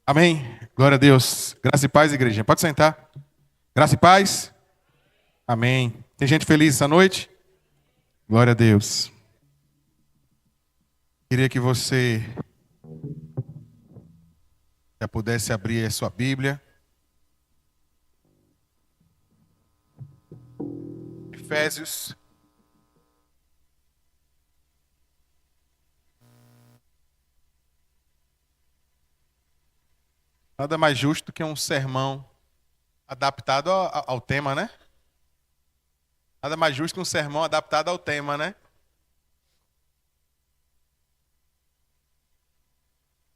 Amém. Glória a Deus. Graça e paz, igreja. Pode sentar. Graça e paz. Amém. Tem gente feliz essa noite? Glória a Deus. Queria que você já pudesse abrir a sua Bíblia. Efésios. Nada mais justo que um sermão adaptado ao tema, né? Nada mais justo que um sermão adaptado ao tema, né?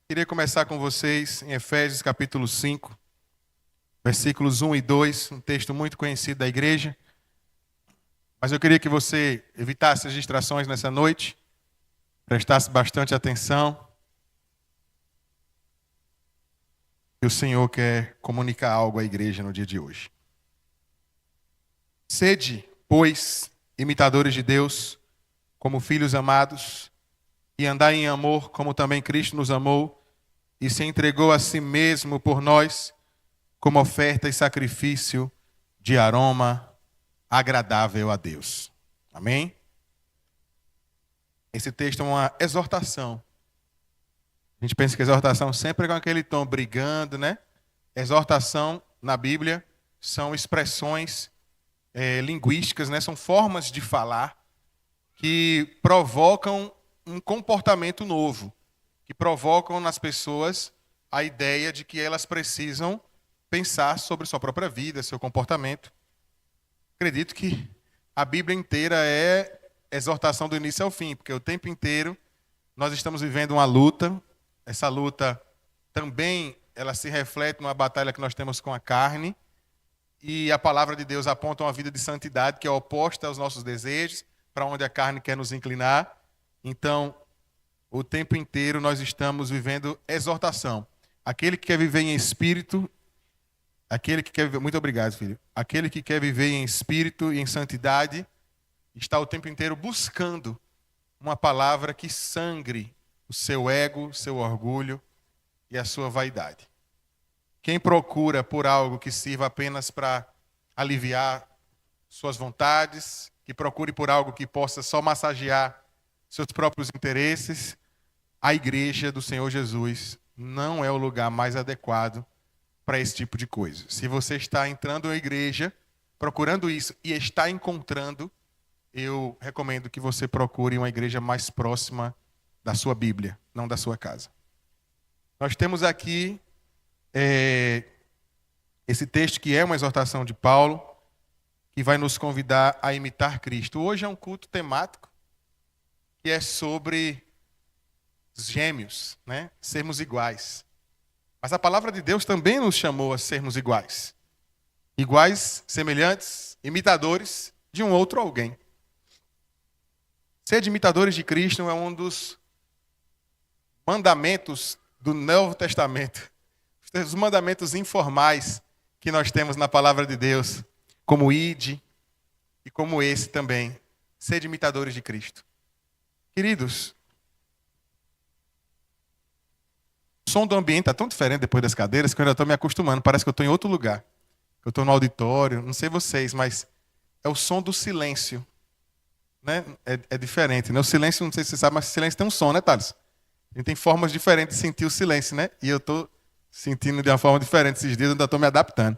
Queria começar com vocês em Efésios capítulo 5, versículos 1 e 2, um texto muito conhecido da igreja. Mas eu queria que você evitasse as distrações nessa noite, prestasse bastante atenção. E o Senhor quer comunicar algo à igreja no dia de hoje. Sede, pois, imitadores de Deus, como filhos amados, e andai em amor, como também Cristo nos amou, e se entregou a si mesmo por nós, como oferta e sacrifício de aroma agradável a Deus. Amém? Esse texto é uma exortação. A gente pensa que exortação sempre é com aquele tom brigando, né? Exortação na Bíblia são expressões linguísticas, né? São formas de falar que provocam um comportamento novo, que provocam nas pessoas a ideia de que elas precisam pensar sobre sua própria vida, seu comportamento. Acredito que a Bíblia inteira é exortação do início ao fim, porque o tempo inteiro nós estamos vivendo uma luta. Essa luta também ela se reflete numa batalha que nós temos com a carne, e a palavra de Deus aponta uma vida de santidade que é oposta aos nossos desejos, para onde a carne quer nos inclinar. Então, o tempo inteiro nós estamos vivendo exortação. Aquele que quer viver em espírito, aquele que quer viver, muito obrigado, filho. Aquele que quer viver em espírito e em santidade está o tempo inteiro buscando uma palavra que sangre o seu ego, seu orgulho e a sua vaidade. Quem procura por algo que sirva apenas para aliviar suas vontades, que procure por algo que possa só massagear seus próprios interesses, a igreja do Senhor Jesus não é o lugar mais adequado para esse tipo de coisa. Se você está entrando na igreja, procurando isso e está encontrando, eu recomendo que você procure uma igreja mais próxima da sua Bíblia, não da sua casa. Nós temos aqui esse texto que é uma exortação de Paulo, que vai nos convidar a imitar Cristo. Hoje é um culto temático que é sobre os gêmeos, né? Sermos iguais. Mas a palavra de Deus também nos chamou a sermos iguais. Iguais, semelhantes, imitadores de um outro alguém. Ser imitadores de Cristo é um dos mandamentos do Novo Testamento, os mandamentos informais que nós temos na palavra de Deus, como ide e como esse também, ser imitadores de Cristo. Queridos, o som do ambiente está tão diferente depois das cadeiras que eu ainda estou me acostumando, parece que eu estou em outro lugar. Eu estou no auditório, não sei vocês, mas é o som do silêncio, né? É diferente, né? O silêncio, não sei se você sabe, mas o silêncio tem um som, né, Thales? A gente tem formas diferentes de sentir o silêncio, né? E eu estou sentindo de uma forma diferente esses dias, eu ainda estou me adaptando.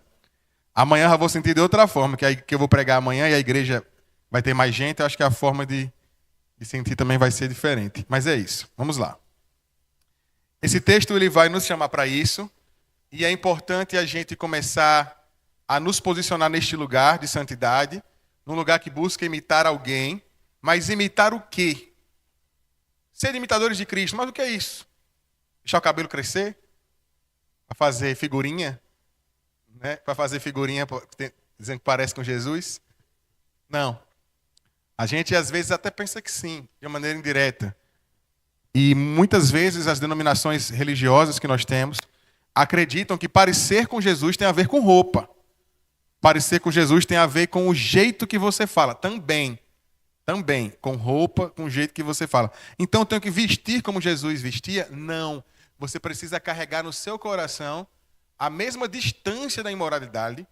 Amanhã eu já vou sentir de outra forma, que eu vou pregar amanhã e a igreja vai ter mais gente, eu acho que a forma de sentir também vai ser diferente. Mas é isso, vamos lá. Esse texto ele vai nos chamar para isso, e é importante a gente começar a nos posicionar neste lugar de santidade, num lugar que busca imitar alguém, mas imitar o quê? Ser imitadores de Cristo, mas o que é isso? Deixar o cabelo crescer? Para fazer figurinha? Né? Para fazer figurinha dizendo que parece com Jesus? Não. A gente às vezes até pensa que sim, de uma maneira indireta. E muitas vezes as denominações religiosas que nós temos acreditam que parecer com Jesus tem a ver com roupa. Parecer com Jesus tem a ver com o jeito que você fala. Também, com roupa, com o jeito que você fala. Então eu tenho que vestir como Jesus vestia? Não. você precisa carregar no seu coração a mesma distância da imoralidade,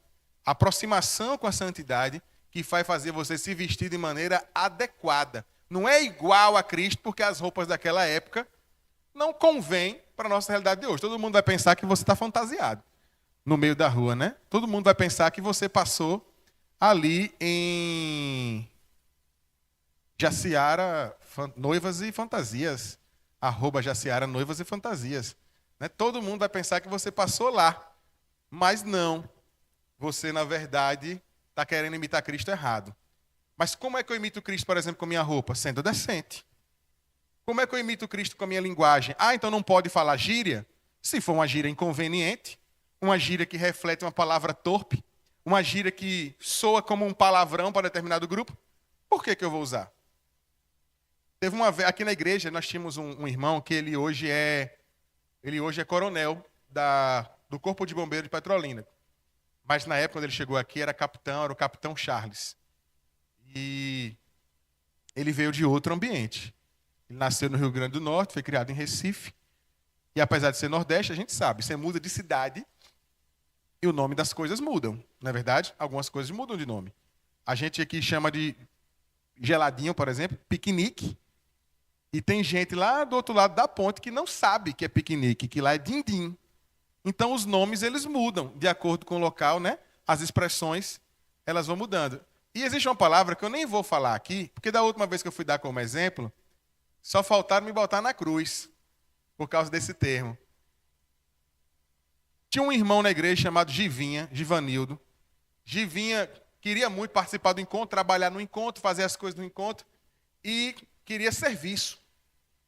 a aproximação com a santidade, que vai fazer você se vestir de maneira adequada. Não é igual a Cristo, porque as roupas daquela época não convêm para a nossa realidade de hoje. Todo mundo vai pensar que você está fantasiado no meio da rua, né? Todo mundo vai pensar que você passou ali em Jaciara Noivas e Fantasias, @Jaciara Noivas e Fantasias. Né? Todo mundo vai pensar que você passou lá, mas não. Você, na verdade, está querendo imitar Cristo errado. Mas como é que eu imito Cristo, por exemplo, com a minha roupa? Sendo decente. Como é que eu imito Cristo com a minha linguagem? Ah, então não pode falar gíria? Se for uma gíria inconveniente, uma gíria que reflete uma palavra torpe, uma gíria que soa como um palavrão para determinado grupo, por que eu vou usar? Teve uma vez, aqui na igreja, nós tínhamos um irmão que ele hoje é coronel do Corpo de Bombeiro de Petrolina. Mas na época, quando ele chegou aqui, era o capitão Charles. E ele veio de outro ambiente. Ele nasceu no Rio Grande do Norte, foi criado em Recife. E apesar de ser Nordeste, a gente sabe, você muda de cidade e o nome das coisas mudam. Não é verdade? Algumas coisas mudam de nome. A gente aqui chama de geladinho, por exemplo, piquenique. E tem gente lá do outro lado da ponte que não sabe que é piquenique, que lá é dindim. Então os nomes eles mudam de acordo com o local, né? As expressões elas vão mudando. E existe uma palavra que eu nem vou falar aqui, porque da última vez que eu fui dar como exemplo, só faltaram me botar na cruz por causa desse termo. Tinha um irmão na igreja chamado Givanildo. Givinha queria muito participar do encontro, trabalhar no encontro, fazer as coisas no encontro e queria serviço.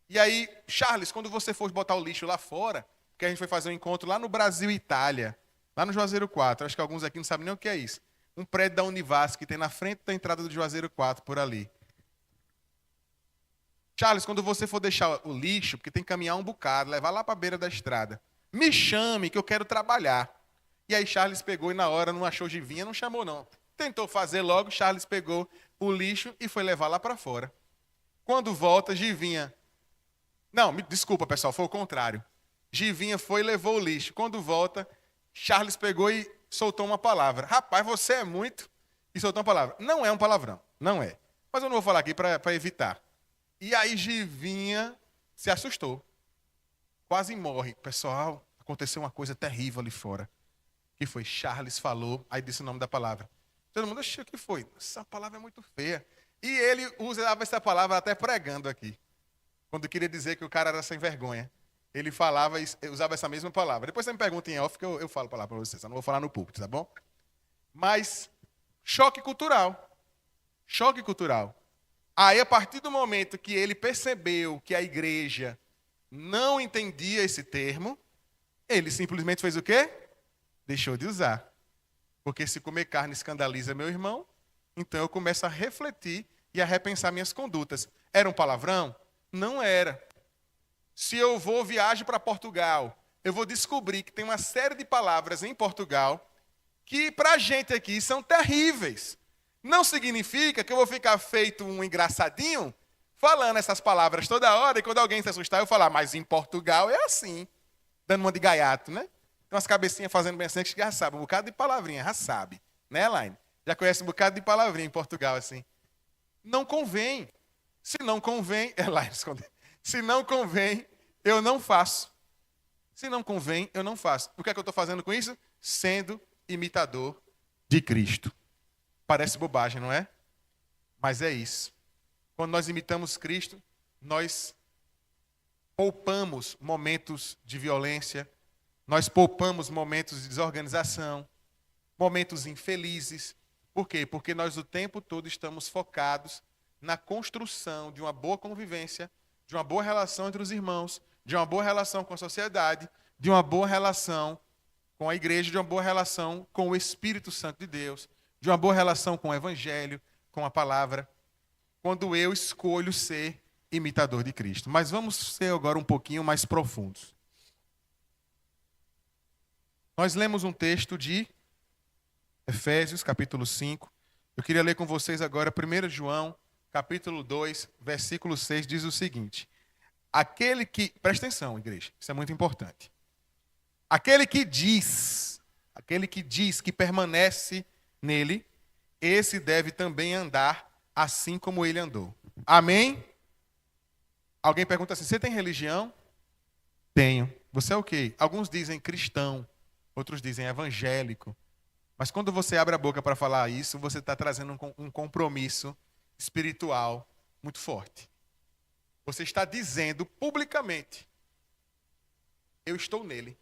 E aí, Charles, quando você for botar o lixo lá fora, que a gente foi fazer um encontro lá no Brasil e Itália, lá no Juazeiro 4, acho que alguns aqui não sabem nem o que é isso. Um prédio da Univas que tem na frente da entrada do Juazeiro 4, por ali. Charles, quando você for deixar o lixo, porque tem que caminhar um bocado, levar lá para a beira da estrada, me chame que eu quero trabalhar. E aí Charles pegou e na hora não achou Givinha, não chamou não. Tentou fazer logo, Charles pegou o lixo e foi levar lá para fora. Quando volta, Givinha... Não, desculpa pessoal, foi o contrário. Givinha foi e levou o lixo. Quando volta, Charles pegou e soltou uma palavra. Rapaz, você é muito... E soltou uma palavra. Não é um palavrão, não é. Mas eu não vou falar aqui para evitar. E aí Givinha se assustou. Quase morre. Pessoal, aconteceu uma coisa terrível ali fora. Que foi? Charles falou, aí disse o nome da palavra. Todo mundo achou que foi. Essa palavra é muito feia. E ele usava essa palavra até pregando aqui. Quando queria dizer que o cara era sem vergonha. Ele falava e usava essa mesma palavra. Depois você me pergunta em off que eu falo a palavra para vocês. Eu não vou falar no púlpito, tá bom? Mas, choque cultural. Choque cultural. Aí, a partir do momento que ele percebeu que a igreja não entendia esse termo, ele simplesmente fez o quê? Deixou de usar. Porque se comer carne escandaliza meu irmão, então eu começo a refletir e a repensar minhas condutas. Era um palavrão? Não era. Se eu viajo para Portugal, eu vou descobrir que tem uma série de palavras em Portugal que para a gente aqui são terríveis. Não significa que eu vou ficar feito um engraçadinho falando essas palavras toda hora e quando alguém se assustar eu falar, mas em Portugal é assim, dando uma de gaiato, né? Tem umas cabecinhas fazendo bem assim que já sabe, um bocado de palavrinha, já sabe, né, Elaine? Já conhece um bocado de palavrinha em Portugal, assim. Não convém. Se não convém, Elaine, se não convém, eu não faço. Se não convém, eu não faço. O que é que eu estou fazendo com isso? Sendo imitador de Cristo. Parece bobagem, não é? Mas é isso. Quando nós imitamos Cristo, nós poupamos momentos de violência, nós poupamos momentos de desorganização, momentos infelizes. Por quê? Porque nós o tempo todo estamos focados na construção de uma boa convivência, de uma boa relação entre os irmãos, de uma boa relação com a sociedade, de uma boa relação com a igreja, de uma boa relação com o Espírito Santo de Deus, de uma boa relação com o Evangelho, com a palavra, quando eu escolho ser imitador de Cristo. Mas vamos ser agora um pouquinho mais profundos. Nós lemos um texto de Efésios, capítulo 5. Eu queria ler com vocês agora 1 João, capítulo 2, versículo 6, diz o seguinte: Aquele que, presta atenção, igreja, isso é muito importante. Aquele que diz que permanece nele, esse deve também andar assim como ele andou. Amém? Alguém pergunta assim: você tem religião? Tenho. Você é o quê? Alguns dizem cristão, outros dizem evangélico. Mas quando você abre a boca para falar isso, você está trazendo um compromisso espiritual muito forte. Você está dizendo publicamente: eu estou nele.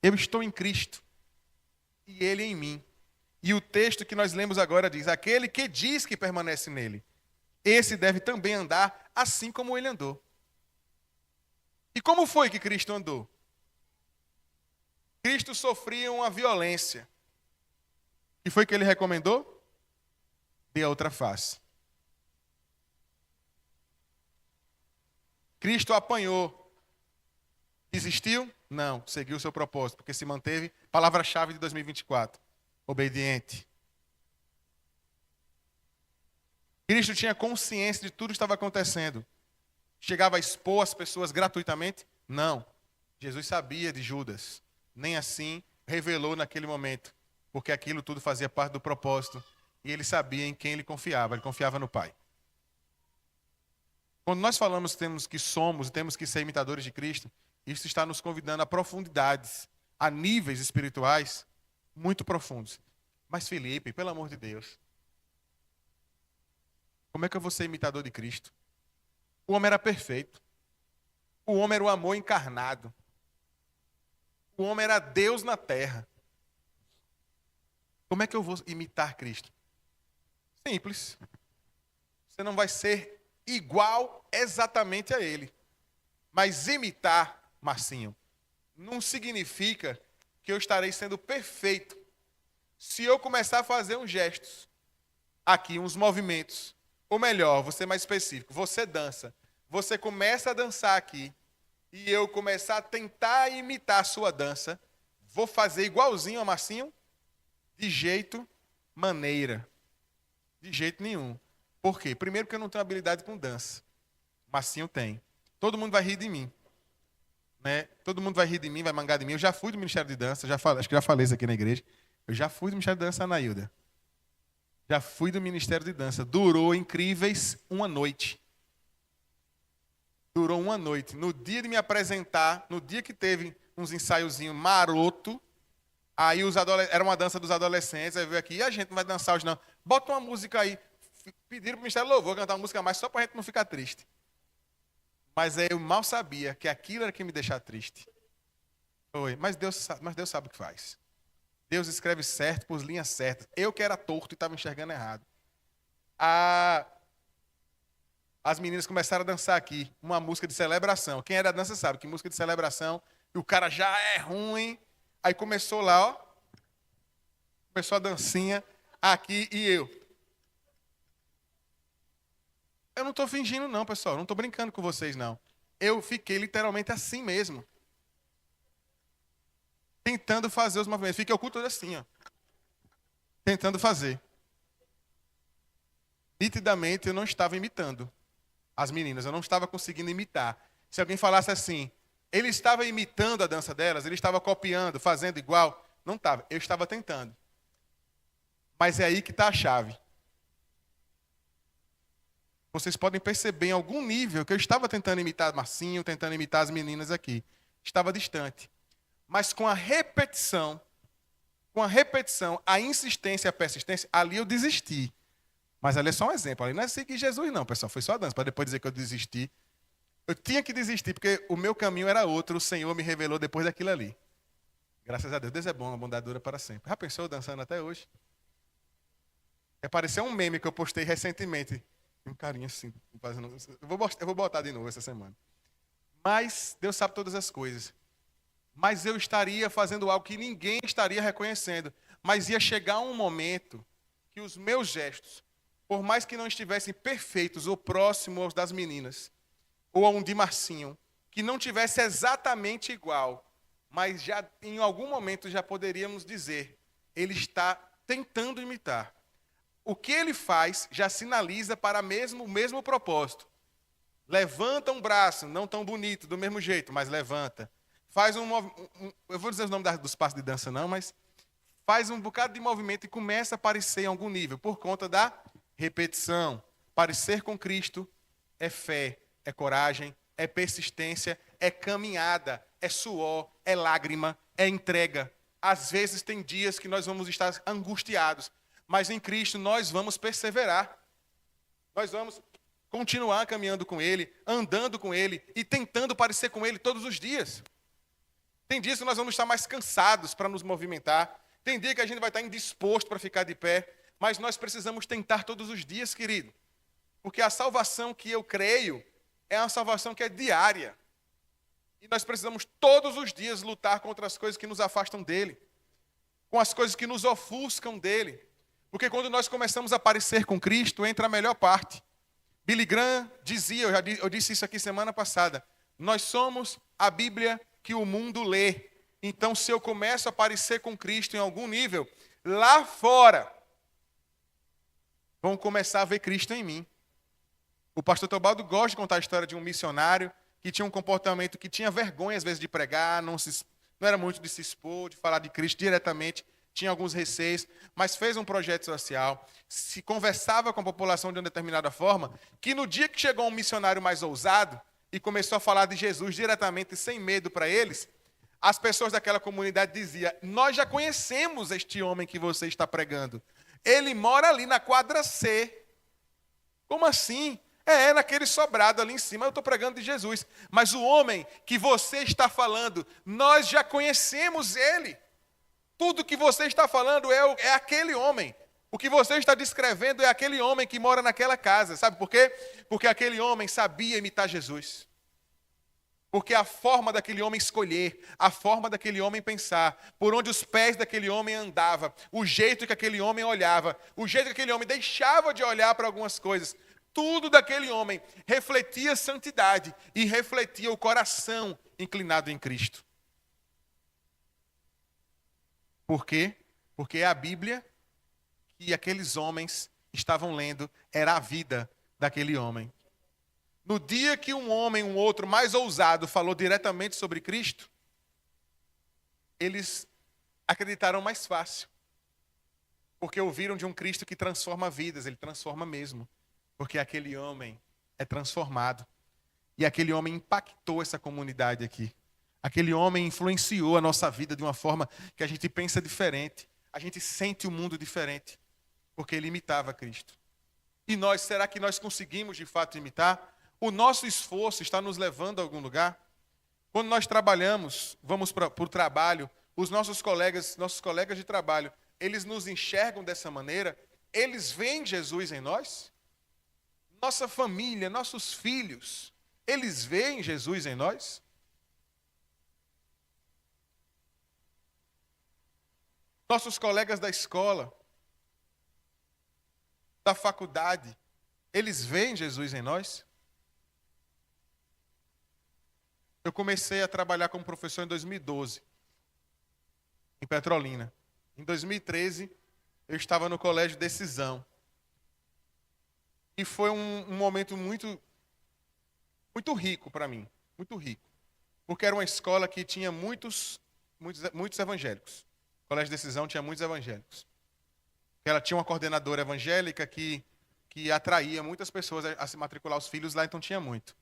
Eu estou em Cristo. E ele em mim. E o texto que nós lemos agora diz: aquele que diz que permanece nele, esse deve também andar assim como ele andou. E como foi que Cristo andou? Cristo sofria uma violência. E foi que ele recomendou? Dê a outra face. Cristo apanhou. Desistiu? Não, seguiu o seu propósito, porque se manteve. Palavra-chave de 2024. Obediente. Cristo tinha consciência de tudo que estava acontecendo. Chegava a expor as pessoas gratuitamente? Não. Jesus sabia de Judas. Nem assim revelou naquele momento, porque aquilo tudo fazia parte do propósito. E ele sabia em quem ele confiava no Pai. Quando nós falamos que temos que ser imitadores de Cristo, isso está nos convidando a profundidades, a níveis espirituais muito profundos. Mas Felipe, pelo amor de Deus, como é que eu vou ser imitador de Cristo? O homem era perfeito. O homem era o amor encarnado. O homem era Deus na terra. Como é que eu vou imitar Cristo? Simples. Você não vai ser igual exatamente a ele. Mas imitar, Marcinho, não significa que eu estarei sendo perfeito. Se eu começar a fazer uns gestos, aqui, uns movimentos, ou melhor, vou ser mais específico, você dança. Você começa a dançar aqui, e eu começar a tentar imitar a sua dança, vou fazer igualzinho a Marcinho? De jeito, maneira. De jeito nenhum. Por quê? Primeiro porque eu não tenho habilidade com dança. Marcinho tem. Todo mundo vai rir de mim. Né? Todo mundo vai rir de mim, vai mangar de mim. Eu já fui do Ministério de Dança, acho que já falei isso aqui na igreja. Eu já fui do Ministério de Dança, Anailda. Já fui do Ministério de Dança. Durou incríveis uma noite. Durou uma noite. No dia de me apresentar, no dia que teve uns ensaiozinhos maroto, aí era uma dança dos adolescentes, aí veio aqui, e a gente não vai dançar hoje não. Bota uma música aí. Pediram para o Ministério Louvor cantar uma música a mais só para a gente não ficar triste. Mas eu mal sabia que aquilo era que me deixava triste. Foi. Mas Deus sabe o que faz. Deus escreve certo por linhas certas. Eu que era torto e estava enxergando errado. As meninas começaram a dançar aqui uma música de celebração. Quem é da dança sabe que música de celebração, e o cara já é ruim. Aí começou lá, ó. Começou a dancinha aqui e eu. Eu não estou fingindo não, pessoal. Não estou brincando com vocês, não. Eu fiquei literalmente assim mesmo. Tentando fazer os movimentos. Fiquei oculto assim, ó. Tentando fazer. Nitidamente eu não estava imitando as meninas. Eu não estava conseguindo imitar. Se alguém falasse assim, ele estava imitando a dança delas, ele estava copiando, fazendo igual. Não estava. Eu estava tentando. Mas é aí que está a chave. Vocês podem perceber em algum nível que eu estava tentando imitar Marcinho, tentando imitar as meninas aqui. Estava distante. Mas com a repetição, a insistência e a persistência, ali eu desisti. Mas ali é só um exemplo. Ali não é seguir Jesus não, pessoal. Foi só a dança, para depois dizer que eu desisti. Eu tinha que desistir, porque o meu caminho era outro. O Senhor me revelou depois daquilo ali. Graças a Deus. Deus é bom, a bondade dura para sempre. Já pensou dançando até hoje? Apareceu um meme que eu postei recentemente. Um carinho assim. Eu vou botar de novo essa semana. Mas Deus sabe todas as coisas. Mas eu estaria fazendo algo que ninguém estaria reconhecendo. Mas ia chegar um momento que os meus gestos, por mais que não estivessem perfeitos ou próximos das meninas, ou a um de Marcinho, que não tivesse exatamente igual, mas já em algum momento já poderíamos dizer, ele está tentando imitar. O que ele faz já sinaliza para o mesmo propósito. Levanta um braço, não tão bonito, do mesmo jeito, mas levanta. Faz eu vou dizer os nomes dos passos de dança não, mas faz um bocado de movimento e começa a aparecer em algum nível, por conta da repetição. Parecer com Cristo é fé, é coragem, é persistência, é caminhada, é suor, é lágrima, é entrega. Às vezes tem dias que nós vamos estar angustiados, mas em Cristo nós vamos perseverar. Nós vamos continuar caminhando com Ele, andando com Ele e tentando parecer com Ele todos os dias. Tem dias que nós vamos estar mais cansados para nos movimentar. Tem dia que a gente vai estar indisposto para ficar de pé. Mas nós precisamos tentar todos os dias, querido. Porque a salvação que eu creio é uma salvação que é diária. E nós precisamos todos os dias lutar contra as coisas que nos afastam dele. Com as coisas que nos ofuscam dele. Porque quando nós começamos a parecer com Cristo, entra a melhor parte. Billy Graham dizia, eu disse isso aqui semana passada, nós somos a Bíblia que o mundo lê. Então, se eu começo a parecer com Cristo em algum nível, lá fora, vão começar a ver Cristo em mim. O pastor Teobaldo gosta de contar a história de um missionário que tinha um comportamento que tinha vergonha, às vezes, de pregar, não era muito de se expor, de falar de Cristo diretamente, tinha alguns receios, mas fez um projeto social, se conversava com a população de uma determinada forma, que no dia que chegou um missionário mais ousado e começou a falar de Jesus diretamente, sem medo para eles, as pessoas daquela comunidade diziam, nós já conhecemos este homem que você está pregando. Ele mora ali na quadra C. Como assim? Naquele sobrado ali em cima, eu estou pregando de Jesus. Mas o homem que você está falando, nós já conhecemos ele. Tudo que você está falando é aquele homem. O que você está descrevendo é aquele homem que mora naquela casa. Sabe por quê? Porque aquele homem sabia imitar Jesus. Porque a forma daquele homem escolher, a forma daquele homem pensar, por onde os pés daquele homem andavam, o jeito que aquele homem olhava, o jeito que aquele homem deixava de olhar para algumas coisas, tudo daquele homem refletia santidade e refletia o coração inclinado em Cristo. Por quê? Porque a Bíblia que aqueles homens estavam lendo era a vida daquele homem. No dia que um outro mais ousado, falou diretamente sobre Cristo, eles acreditaram mais fácil. Porque ouviram de um Cristo que transforma vidas, ele transforma mesmo. Porque aquele homem é transformado. E aquele homem impactou essa comunidade aqui. Aquele homem influenciou a nossa vida de uma forma que a gente pensa diferente. A gente sente o mundo diferente. Porque ele imitava Cristo. E nós, será que nós conseguimos de fato imitar? O nosso esforço está nos levando a algum lugar? Quando nós trabalhamos, vamos para o trabalho, os nossos colegas de trabalho, eles nos enxergam dessa maneira? Eles veem Jesus em nós? Nossa família, nossos filhos, eles veem Jesus em nós? Nossos colegas da escola, da faculdade, eles veem Jesus em nós? Eu comecei a trabalhar como professor em 2012, em Petrolina. Em 2013, eu estava no Colégio Decisão. E foi um momento muito rico para mim, muito rico. Porque era uma escola que tinha muitos evangélicos. O Colégio Decisão tinha muitos evangélicos. Ela tinha uma coordenadora evangélica que atraía muitas pessoas a se matricular os filhos lá, então tinha muito.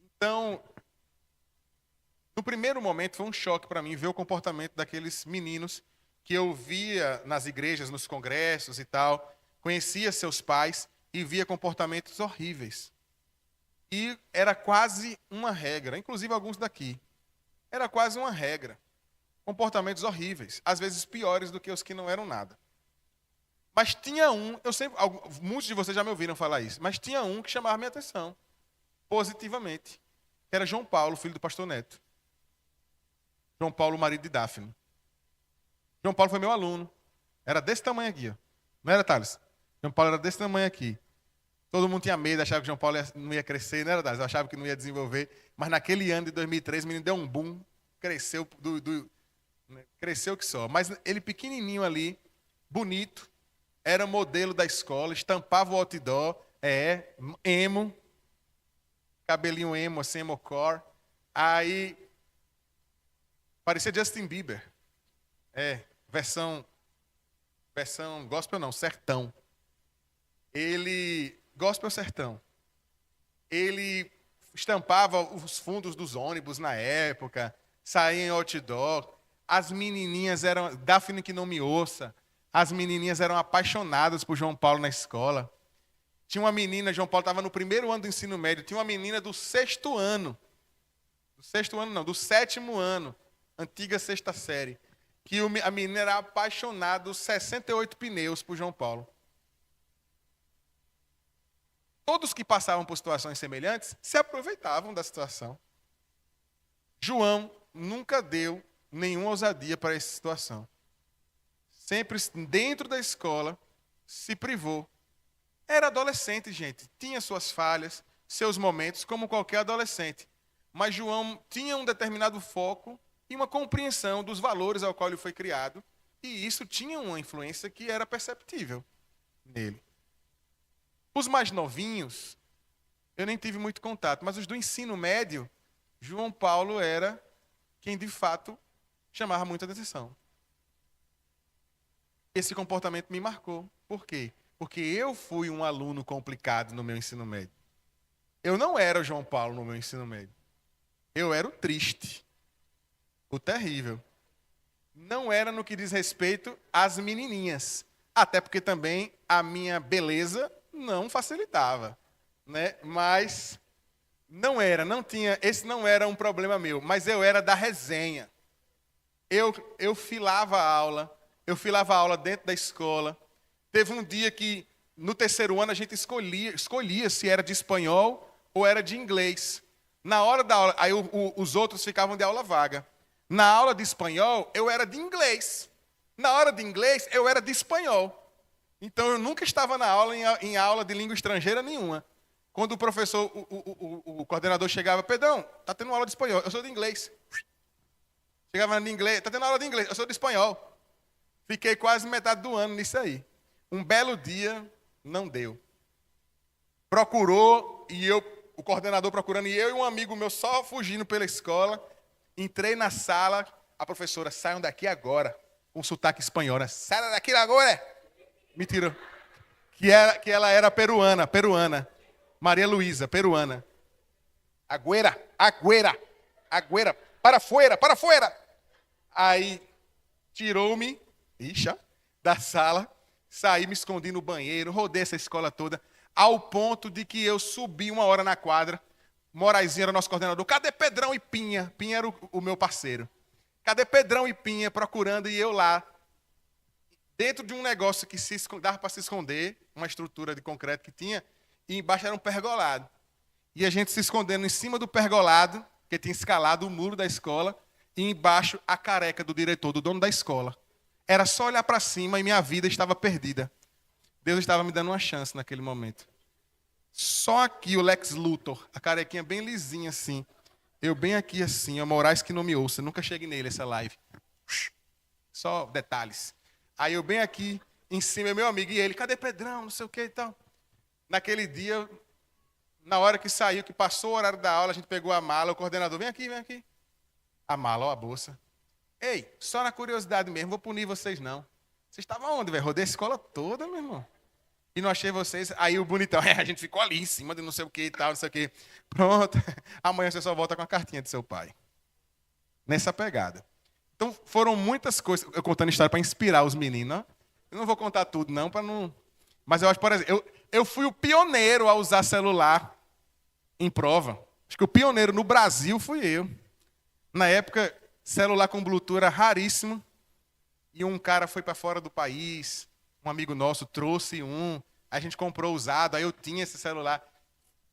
Então, no primeiro momento foi um choque para mim ver o comportamento daqueles meninos que eu via nas igrejas, nos congressos e tal, conhecia seus pais e via comportamentos horríveis. E era quase uma regra, inclusive alguns daqui. Era quase uma regra. Comportamentos horríveis, às vezes piores do que os que não eram nada. Mas tinha muitos de vocês já me ouviram falar isso, mas tinha um que chamava minha atenção, positivamente, que era João Paulo, filho do pastor Neto. João Paulo, marido de Daphne. João Paulo foi meu aluno. Era desse tamanho aqui, ó. Não era, Thales? João Paulo era desse tamanho aqui. Todo mundo tinha medo, achava que João Paulo não ia crescer, não era, Thales? Eu achava que não ia desenvolver. Mas naquele ano de 2013, o menino deu um boom, cresceu, cresceu que só. Mas ele pequenininho ali, bonito, era modelo da escola, estampava o outdoor, emo. cabelinho emo, assim, emo-core. Aí, parecia Justin Bieber. Versão gospel não, sertão. Gospel sertão. Ele estampava os fundos dos ônibus na época, saía em outdoor. As menininhas eram, Daphne que não me ouça, as menininhas eram apaixonadas por João Paulo na escola. Tinha uma menina, João Paulo estava no primeiro ano do ensino médio, tinha uma menina do sexto ano, do sétimo ano, antiga sexta série, que a menina era apaixonada, dos 68 pneus por João Paulo. Todos que passavam por situações semelhantes se aproveitavam da situação. João nunca deu nenhuma ousadia para essa situação. Sempre dentro da escola se privou. Era adolescente, gente. Tinha suas falhas, seus momentos, como qualquer adolescente. Mas João tinha um determinado foco e uma compreensão dos valores ao qual ele foi criado. E isso tinha uma influência que era perceptível nele. Os mais novinhos, eu nem tive muito contato, mas os do ensino médio, João Paulo era quem de fato chamava muita atenção. Esse comportamento me marcou. Por quê? Porque eu fui um aluno complicado no meu ensino médio. Eu não era o João Paulo no meu ensino médio. Eu era o triste, o terrível. Não era no que diz respeito às menininhas. Até porque também a minha beleza não facilitava, né? Mas esse não era um problema meu, mas eu era da resenha. Eu filava a aula dentro da escola. Teve um dia que, no terceiro ano, a gente escolhia se era de espanhol ou era de inglês. Na hora da aula, aí os outros ficavam de aula vaga. Na aula de espanhol, eu era de inglês. Na hora de inglês, eu era de espanhol. Então, eu nunca estava na aula em aula de língua estrangeira nenhuma. Quando o professor, o coordenador chegava, Pedrão, está tendo aula de espanhol, eu sou de inglês. Chegava de inglês, está tendo aula de inglês, eu sou de espanhol. Fiquei quase metade do ano nisso aí. Um belo dia, não deu. Procurou, o coordenador procurando, e eu e um amigo meu só fugindo pela escola. Entrei na sala, a professora, saiam daqui agora. Com sotaque espanhol, né? Sai daqui agora! Me tirou. Que ela era peruana. Maria Luísa, peruana. Agüera, para fora. Aí, tirou-me, da sala, saí, me escondi no banheiro, rodei essa escola toda, ao ponto de que eu subi uma hora na quadra, Moraizinho era nosso coordenador, cadê Pedrão e Pinha? Pinha era o meu parceiro. Cadê Pedrão e Pinha procurando, e eu lá, dentro de um negócio que dava para se esconder, uma estrutura de concreto que tinha, e embaixo era um pergolado. E a gente se escondendo em cima do pergolado, que tinha escalado o muro da escola, e embaixo a careca do diretor, do dono da escola. Era só olhar para cima e minha vida estava perdida. Deus estava me dando uma chance naquele momento. Só aqui o Lex Luthor, a carequinha bem lisinha assim. Eu bem aqui assim, o Moraes que não me ouça, nunca cheguei nele essa live. Só detalhes. Aí eu bem aqui, em cima, meu amigo, e ele, cadê Pedrão, não sei o que e tal. Naquele dia, na hora que saiu, que passou o horário da aula, a gente pegou a mala, o coordenador, vem aqui. A mala, ó, a bolsa. Ei, só na curiosidade mesmo, vou punir vocês não. Vocês estavam onde, velho? Rodei a escola toda, meu irmão. E não achei vocês. Aí o bonitão, a gente ficou ali em cima de não sei o que e tal, não sei o que. Pronto, amanhã você só volta com a cartinha do seu pai. Nessa pegada. Então foram muitas coisas, eu contando história para inspirar os meninos. Ó. Eu não vou contar tudo não, para não... Mas eu acho, por exemplo, eu fui o pioneiro a usar celular em prova. Acho que o pioneiro no Brasil fui eu. Na época, celular com Bluetooth era raríssimo. E um cara foi para fora do país, um amigo nosso trouxe um, a gente comprou usado, aí eu tinha esse celular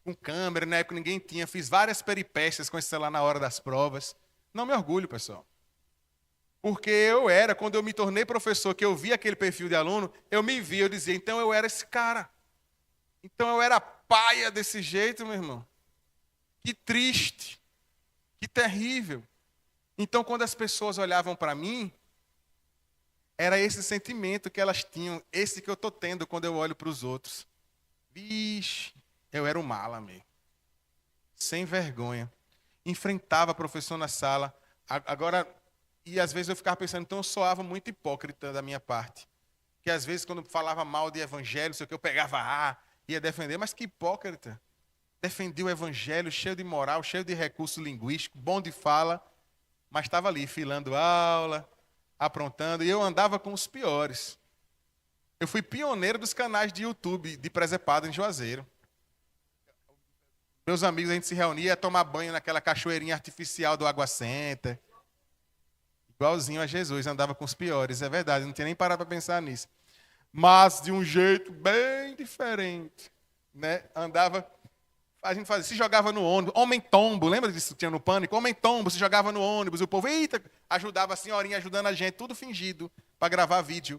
com câmera, na época ninguém tinha, fiz várias peripécias com esse celular na hora das provas. Não me orgulho, pessoal. Porque quando eu me tornei professor, que eu vi aquele perfil de aluno, eu me vi, eu dizia, então eu era esse cara. Então eu era paia desse jeito, meu irmão. Que triste, que terrível. Então quando as pessoas olhavam para mim, era esse sentimento que elas tinham, esse que eu estou tendo quando eu olho para os outros. Vixe, eu era um mala mesmo. sem vergonha. Enfrentava a professor na sala. Agora, e às vezes eu ficava pensando, então eu soava muito hipócrita da minha parte. Que às vezes quando falava mal de evangelho, sei o que, eu pegava ia defender, mas que hipócrita. Defendia o evangelho, cheio de moral, cheio de recurso linguístico, bom de fala, mas estava ali, filando aula, aprontando, e eu andava com os piores. Eu fui pioneiro dos canais de YouTube de presepado em Juazeiro. Meus amigos, a gente se reunia, ia tomar banho naquela cachoeirinha artificial do Água Center. Igualzinho a Jesus, andava com os piores, é verdade, não tinha nem parado para pensar nisso. Mas de um jeito bem diferente, né? Andava, a gente fazia, se jogava no ônibus, homem tombo, lembra disso que tinha no Pânico? Homem tombo, se jogava no ônibus, o povo, eita, ajudava a senhorinha, ajudando a gente, tudo fingido, para gravar vídeo.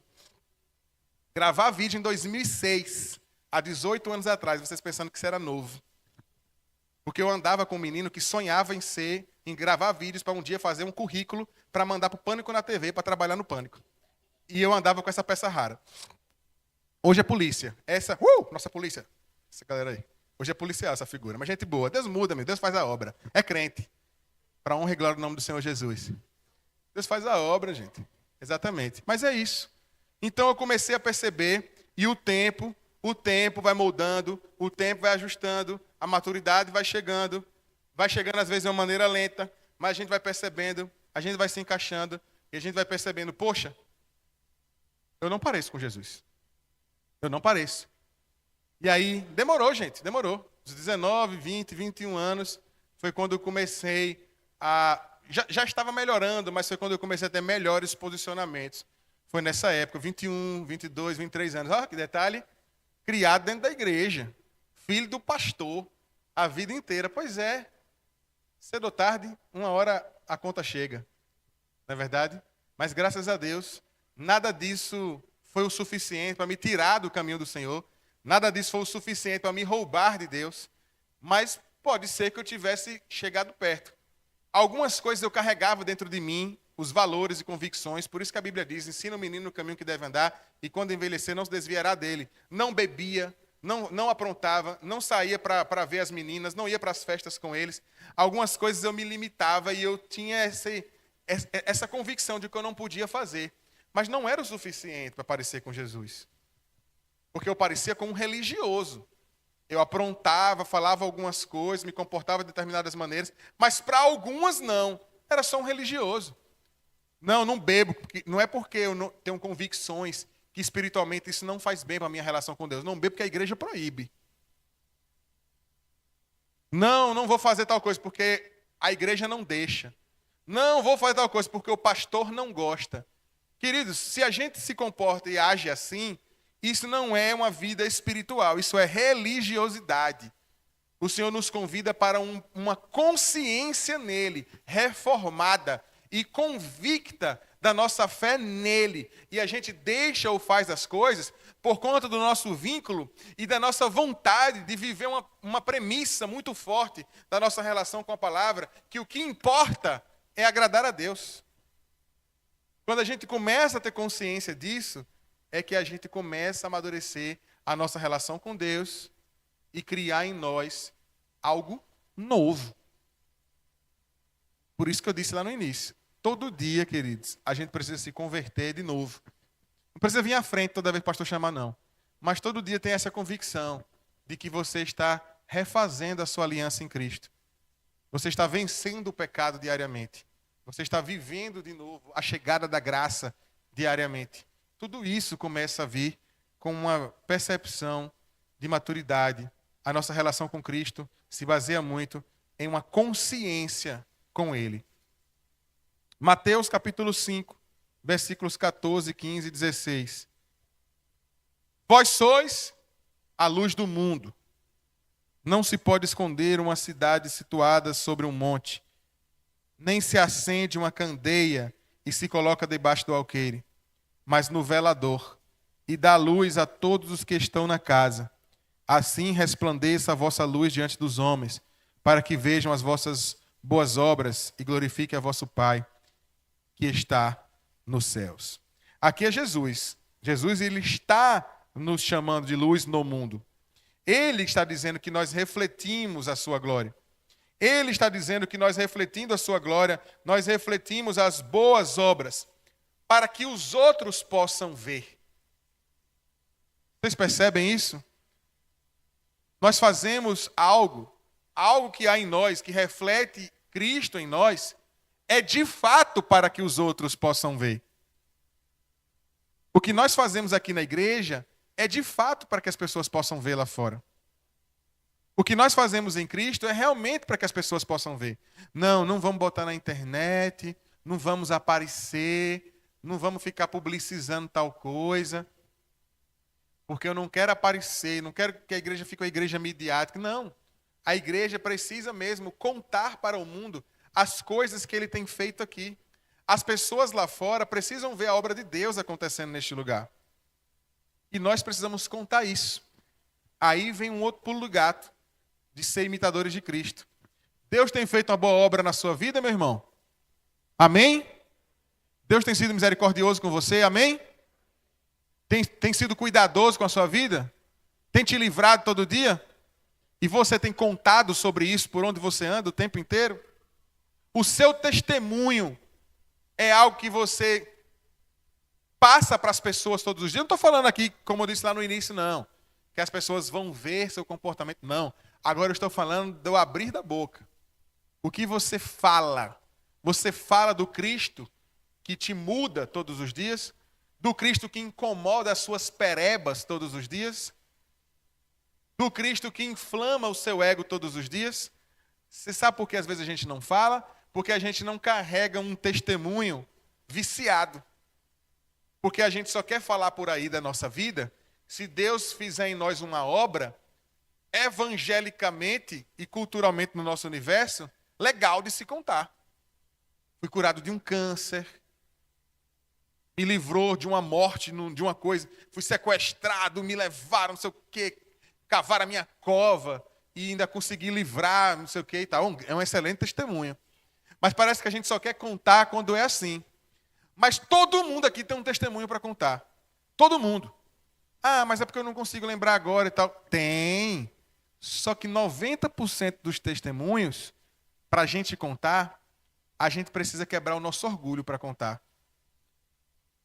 Gravar vídeo em 2006, há 18 anos atrás, vocês pensando que isso era novo. Porque eu andava com um menino que sonhava em gravar vídeos para um dia fazer um currículo para mandar para o Pânico na TV, para trabalhar no Pânico. E eu andava com essa peça rara. Hoje é polícia. Nossa polícia. Essa galera aí. Hoje é policial essa figura. Mas gente boa. Deus muda, meu. Deus faz a obra. É crente. Para honra e glória do nome do Senhor Jesus. Deus faz a obra, gente. Exatamente. Mas é isso. Então eu comecei a perceber e o tempo vai moldando, o tempo vai ajustando, a maturidade vai chegando às vezes de uma maneira lenta, mas a gente vai percebendo, a gente vai se encaixando e a gente vai percebendo, poxa, eu não pareço com Jesus. Eu não pareço. E aí, demorou, gente, demorou. Os 19, 20, 21 anos foi quando eu comecei a... Já estava melhorando, mas foi quando eu comecei a ter melhores posicionamentos. Foi nessa época, 21, 22, 23 anos. Olha que detalhe, criado dentro da igreja. Filho do pastor, a vida inteira. Pois é, cedo ou tarde, uma hora a conta chega. Não é verdade? Mas graças a Deus, nada disso foi o suficiente para me tirar do caminho do Senhor. Nada disso foi o suficiente para me roubar de Deus. Mas pode ser que eu tivesse chegado perto. Algumas coisas eu carregava dentro de mim, os valores e convicções. Por isso que a Bíblia diz, ensina o menino no caminho que deve andar e quando envelhecer não se desviará dele. Não bebia, não aprontava, não saía para ver as meninas, não ia para as festas com eles. Algumas coisas eu me limitava e eu tinha essa convicção de que eu não podia fazer. Mas não era o suficiente para parecer com Jesus. Porque eu parecia como um religioso. Eu aprontava, falava algumas coisas, me comportava de determinadas maneiras, mas para algumas não. Era só um religioso. Não bebo, não é porque eu não tenho convicções que espiritualmente isso não faz bem para a minha relação com Deus. Não bebo porque a igreja proíbe. Não vou fazer tal coisa porque a igreja não deixa. Não vou fazer tal coisa porque o pastor não gosta. Queridos, se a gente se comporta e age assim, isso não é uma vida espiritual, isso é religiosidade. O Senhor nos convida para uma consciência nele, reformada e convicta da nossa fé nele. E a gente deixa ou faz as coisas por conta do nosso vínculo e da nossa vontade de viver uma premissa muito forte da nossa relação com a palavra, que o que importa é agradar a Deus. Quando a gente começa a ter consciência disso, é que a gente começa a amadurecer a nossa relação com Deus e criar em nós algo novo. Por isso que eu disse lá no início, todo dia, queridos, a gente precisa se converter de novo. Não precisa vir à frente toda vez que o pastor chamar, não. Mas todo dia tem essa convicção de que você está refazendo a sua aliança em Cristo. Você está vencendo o pecado diariamente. Você está vivendo de novo a chegada da graça diariamente. Tudo isso começa a vir com uma percepção de maturidade. A nossa relação com Cristo se baseia muito em uma consciência com Ele. Mateus capítulo 5, versículos 14, 15 e 16. Vós sois a luz do mundo. Não se pode esconder uma cidade situada sobre um monte, nem se acende uma candeia e se coloca debaixo do alqueire, mas no velador, e dá luz a todos os que estão na casa. Assim resplandeça a vossa luz diante dos homens, para que vejam as vossas boas obras e glorifiquem a vosso Pai, que está nos céus. Aqui é Jesus. Jesus, ele está nos chamando de luz no mundo. Ele está dizendo que nós refletimos a sua glória. Ele está dizendo que nós, refletindo a sua glória, nós refletimos as boas obras, para que os outros possam ver. Vocês percebem isso? Nós fazemos algo que há em nós, que reflete Cristo em nós, é de fato para que os outros possam ver. O que nós fazemos aqui na igreja é de fato para que as pessoas possam ver lá fora. O que nós fazemos em Cristo é realmente para que as pessoas possam ver. Não vamos botar na internet, não vamos aparecer, não vamos ficar publicizando tal coisa, porque eu não quero aparecer, não quero que a igreja fique uma igreja midiática. Não. A igreja precisa mesmo contar para o mundo as coisas que ele tem feito aqui. As pessoas lá fora precisam ver a obra de Deus acontecendo neste lugar. E nós precisamos contar isso. Aí vem um outro pulo do gato, de ser imitadores de Cristo. Deus tem feito uma boa obra na sua vida, meu irmão? Amém? Deus tem sido misericordioso com você? Amém? Tem sido cuidadoso com a sua vida? Tem te livrado todo dia? E você tem contado sobre isso por onde você anda o tempo inteiro? O seu testemunho é algo que você passa para as pessoas todos os dias. Eu não estou falando aqui, como eu disse lá no início, não. Que as pessoas vão ver seu comportamento. Não. Agora eu estou falando do abrir da boca. O que você fala? Você fala do Cristo que te muda todos os dias? Do Cristo que incomoda as suas perebas todos os dias? Do Cristo que inflama o seu ego todos os dias? Você sabe por que às vezes a gente não fala? Porque a gente não carrega um testemunho viciado. Porque a gente só quer falar por aí da nossa vida se Deus fizer em nós uma obra evangelicamente e culturalmente no nosso universo legal de se contar. Fui curado de um câncer, me livrou de uma morte, de uma coisa, fui sequestrado, me levaram, não sei o quê, cavaram a minha cova e ainda consegui livrar, não sei o quê e tal. É um excelente testemunho. Mas parece que a gente só quer contar quando é assim. Mas todo mundo aqui tem um testemunho para contar. Todo mundo. Ah, mas é porque eu não consigo lembrar agora e tal. Tem. Só que 90% dos testemunhos, para a gente contar, a gente precisa quebrar o nosso orgulho para contar.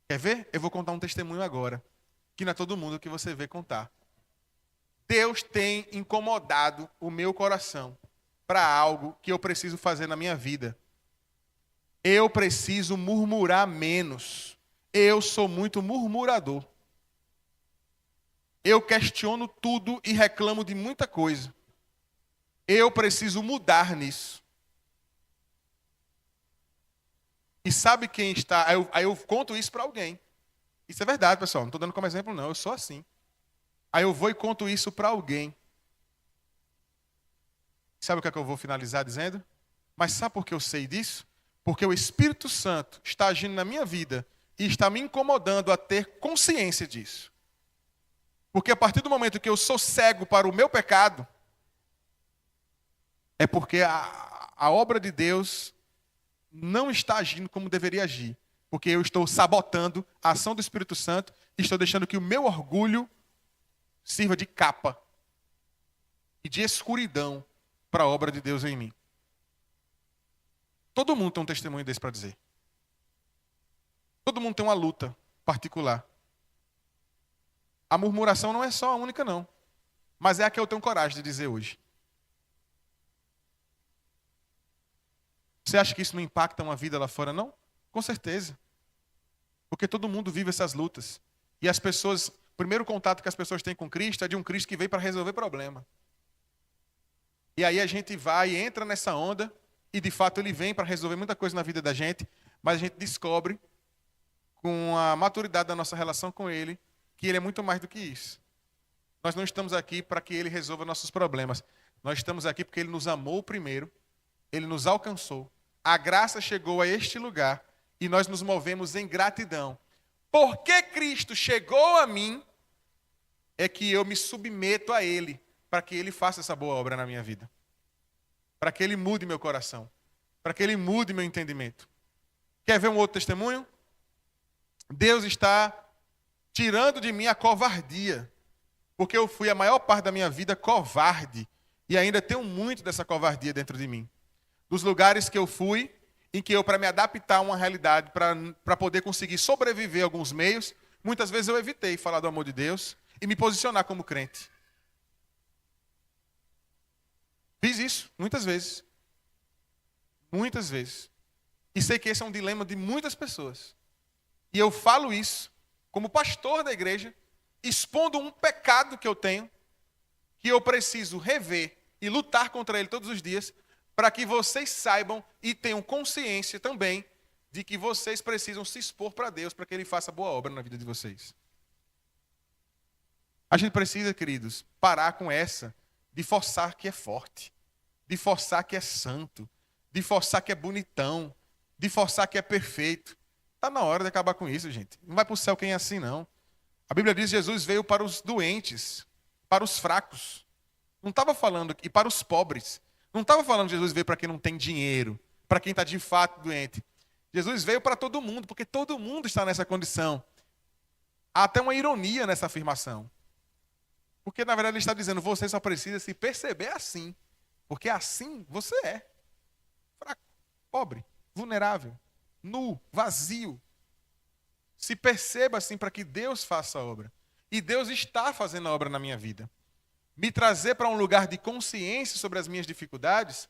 Quer ver? Eu vou contar um testemunho agora, que não é todo mundo que você vê contar. Deus tem incomodado o meu coração para algo que eu preciso fazer na minha vida. Eu preciso murmurar menos. Eu sou muito murmurador. Eu questiono tudo e reclamo de muita coisa. Eu preciso mudar nisso. E sabe quem está... Aí eu conto isso para alguém. Isso é verdade, pessoal. Não estou dando como exemplo, não. Eu sou assim. Aí eu vou e conto isso para alguém. Sabe o que é que eu vou finalizar dizendo? Mas sabe por que eu sei disso? Porque o Espírito Santo está agindo na minha vida e está me incomodando a ter consciência disso. Porque a partir do momento que eu sou cego para o meu pecado, é porque a obra de Deus não está agindo como deveria agir. Porque eu estou sabotando a ação do Espírito Santo e estou deixando que o meu orgulho sirva de capa e de escuridão para a obra de Deus em mim. Todo mundo tem um testemunho desse para dizer. Todo mundo tem uma luta particular. A murmuração não é só a única, não. Mas é a que eu tenho coragem de dizer hoje. Você acha que isso não impacta uma vida lá fora, não? Com certeza. Porque todo mundo vive essas lutas. E as pessoas, o primeiro contato que as pessoas têm com Cristo é de um Cristo que veio para resolver problema. E aí a gente vai e entra nessa onda, e de fato ele vem para resolver muita coisa na vida da gente, mas a gente descobre, com a maturidade da nossa relação com ele, que ele é muito mais do que isso. Nós não estamos aqui para que ele resolva nossos problemas. Nós estamos aqui porque ele nos amou primeiro, ele nos alcançou. A graça chegou a este lugar e nós nos movemos em gratidão. Porque Cristo chegou a mim, é que eu me submeto a ele, para que ele faça essa boa obra na minha vida. Para que ele mude meu coração. Para que ele mude meu entendimento. Quer ver um outro testemunho? Deus está tirando de mim a covardia. Porque eu fui a maior parte da minha vida covarde. E ainda tenho muito dessa covardia dentro de mim. dos lugares que eu fui, em que eu, para me adaptar a uma realidade, para poder conseguir sobreviver a alguns meios, muitas vezes eu evitei falar do amor de Deus e me posicionar como crente. Fiz isso muitas vezes. Muitas vezes. E sei que esse é um dilema de muitas pessoas. E eu falo isso como pastor da igreja, expondo um pecado que eu tenho, que eu preciso rever e lutar contra ele todos os dias, para que vocês saibam e tenham consciência também de que vocês precisam se expor para Deus, para que Ele faça boa obra na vida de vocês. A gente precisa, queridos, parar com essa de forçar que é forte, de forçar que é santo, de forçar que é bonitão, de forçar que é perfeito. Está na hora de acabar com isso, gente. Não vai para o céu quem é assim, não. A Bíblia diz que Jesus veio para os doentes, para os fracos. Não estava falando, e para os pobres. Não estava falando que Jesus veio para quem não tem dinheiro, para quem está de fato doente. Jesus veio para todo mundo, porque todo mundo está nessa condição. Há até uma ironia nessa afirmação. Porque, na verdade, ele está dizendo, você só precisa se perceber assim. Porque assim você é. Fraco, pobre, vulnerável, nu, vazio. Se perceba assim para que Deus faça a obra. E Deus está fazendo a obra na minha vida. Me trazer para um lugar de consciência sobre as minhas dificuldades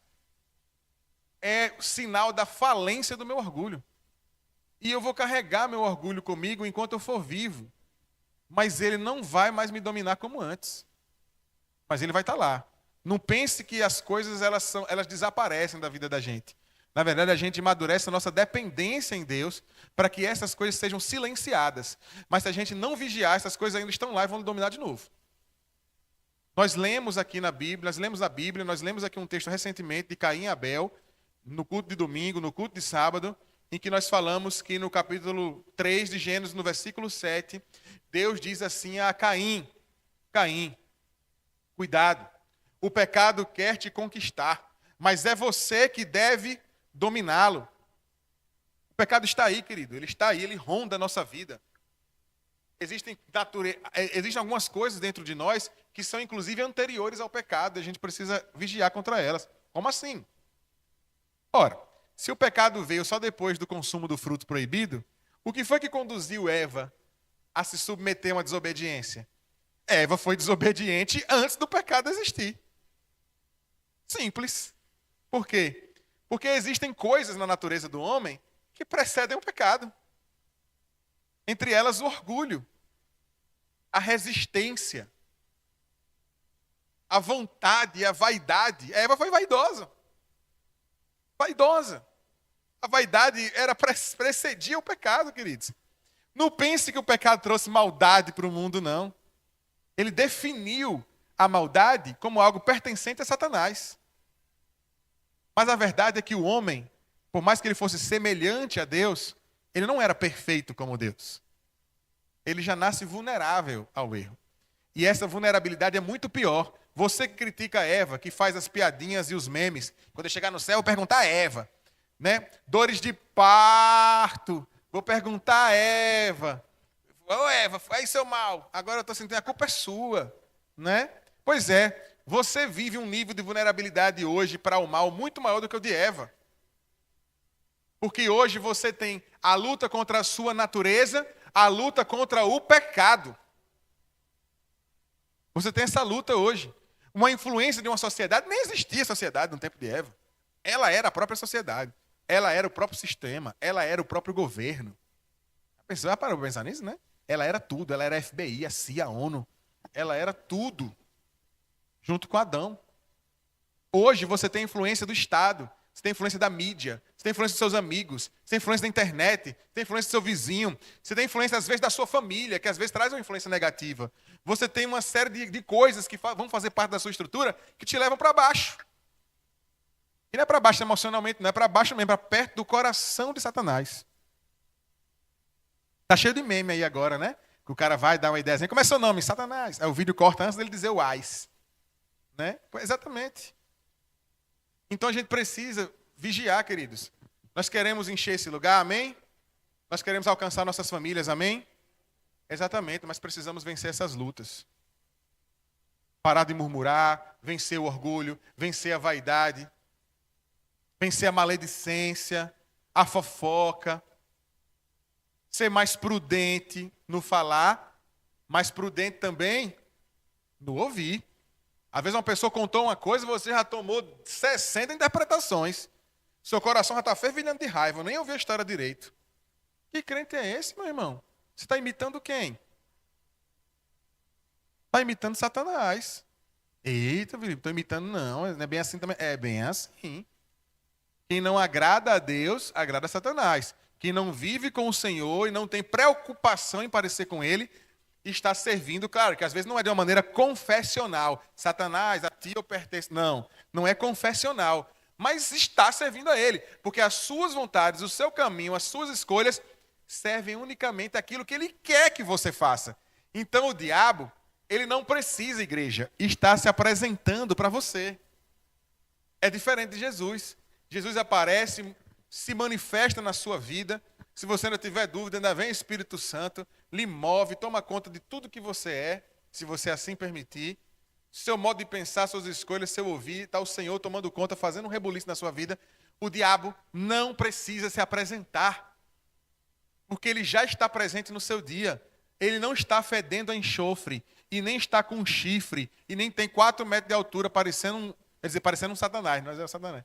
é sinal da falência do meu orgulho. E eu vou carregar meu orgulho comigo enquanto eu for vivo. Mas ele não vai mais me dominar como antes. Mas ele vai estar lá. Não pense que as coisas elas desaparecem da vida da gente. Na verdade, a gente amadurece a nossa dependência em Deus para que essas coisas sejam silenciadas. Mas se a gente não vigiar, essas coisas ainda estão lá e vão dominar de novo. Nós lemos aqui na Bíblia, nós lemos aqui um texto recentemente de Caim e Abel, no culto de domingo, no culto de sábado, em que nós falamos que no capítulo 3 de Gênesis, no versículo 7, Deus diz assim a Caim, Caim, cuidado, o pecado quer te conquistar, mas é você que deve dominá-lo. O pecado está aí, querido, ele está aí, ele ronda a nossa vida. Existem algumas coisas dentro de nós que são inclusive anteriores ao pecado, e a gente precisa vigiar contra elas. Como assim? Ora, se o pecado veio só depois do consumo do fruto proibido, o que foi que conduziu Eva a se submeter a uma desobediência? Eva foi desobediente antes do pecado existir. Simples. Por quê? Porque existem coisas na natureza do homem que precedem o pecado. Entre elas o orgulho, a resistência, a vontade e a vaidade. Eva foi vaidosa. Vaidosa. A vaidade precedia o pecado, queridos. Não pense que o pecado trouxe maldade para o mundo, não. Ele definiu a maldade como algo pertencente a Satanás. Mas a verdade é que o homem, por mais que ele fosse semelhante a Deus, ele não era perfeito como Deus. Ele já nasce vulnerável ao erro. E essa vulnerabilidade é muito pior. Você que critica a Eva, que faz as piadinhas e os memes, quando eu chegar no céu, eu vou perguntar a Eva, né? Dores de parto, vou perguntar a Eva. Ô Eva, faz seu mal. Agora eu estou sentindo, a culpa é sua, né? Pois é, você vive um nível de vulnerabilidade hoje para o mal muito maior do que o de Eva. Porque hoje você tem a luta contra a sua natureza, a luta contra o pecado. Você tem essa luta hoje. Uma influência de uma sociedade, nem existia sociedade no tempo de Eva. Ela era a própria sociedade. Ela era o próprio sistema. Ela era o próprio governo. A pessoa parou para pensar nisso, né? Ela era tudo. Ela era a FBI, a CIA, a ONU. Ela era tudo. Junto com Adão. Hoje você tem influência do Estado. Você tem influência da mídia. Você tem influência dos seus amigos. Você tem influência da internet. Você tem influência do seu vizinho. Você tem influência, às vezes, da sua família, que às vezes traz uma influência negativa. Você tem uma série de coisas que vão fazer parte da sua estrutura que te levam para baixo. E não é para baixo emocionalmente, não é para baixo mesmo, é para perto do coração de Satanás. Tá cheio de meme aí agora, né? Que o cara vai dar uma ideiazinha. Como é seu nome? Satanás. Aí o vídeo corta antes dele dizer o ais. Né? Exatamente. Então a gente precisa vigiar, queridos. Nós queremos encher esse lugar, amém? Nós queremos alcançar nossas famílias, amém? Exatamente, mas precisamos vencer essas lutas. Parar de murmurar, vencer o orgulho, vencer a vaidade, vencer a maledicência, a fofoca, ser mais prudente no falar, mais prudente também no ouvir. Às vezes uma pessoa contou uma coisa e você já tomou 60 interpretações. Seu coração já está fervilhando de raiva, eu nem ouvi a história direito. Que crente é esse, meu irmão? Você está imitando quem? Está imitando Satanás. Eita, Felipe, estou imitando não é bem assim também. É bem assim. Quem não agrada a Deus, agrada a Satanás. Quem não vive com o Senhor e não tem preocupação em parecer com Ele, está servindo, claro, que às vezes não é de uma maneira confessional. Satanás, a ti eu pertenço. Não, não é confessional. Mas está servindo a Ele. Porque as suas vontades, o seu caminho, as suas escolhas servem unicamente aquilo que Ele quer que você faça. Então o diabo, ele não precisa, igreja, estar se apresentando para você. É diferente de Jesus. Jesus aparece, se manifesta na sua vida. Se você não tiver dúvida, ainda vem o Espírito Santo, lhe move, toma conta de tudo que você é, se você assim permitir. Seu modo de pensar, suas escolhas, seu ouvir, está o Senhor tomando conta, fazendo um rebuliço na sua vida. O diabo não precisa se apresentar, porque ele já está presente no seu dia. Ele não está fedendo a enxofre, e nem está com um chifre, e nem tem 4 metros de altura, parecendo um Satanás, mas é o Satanás.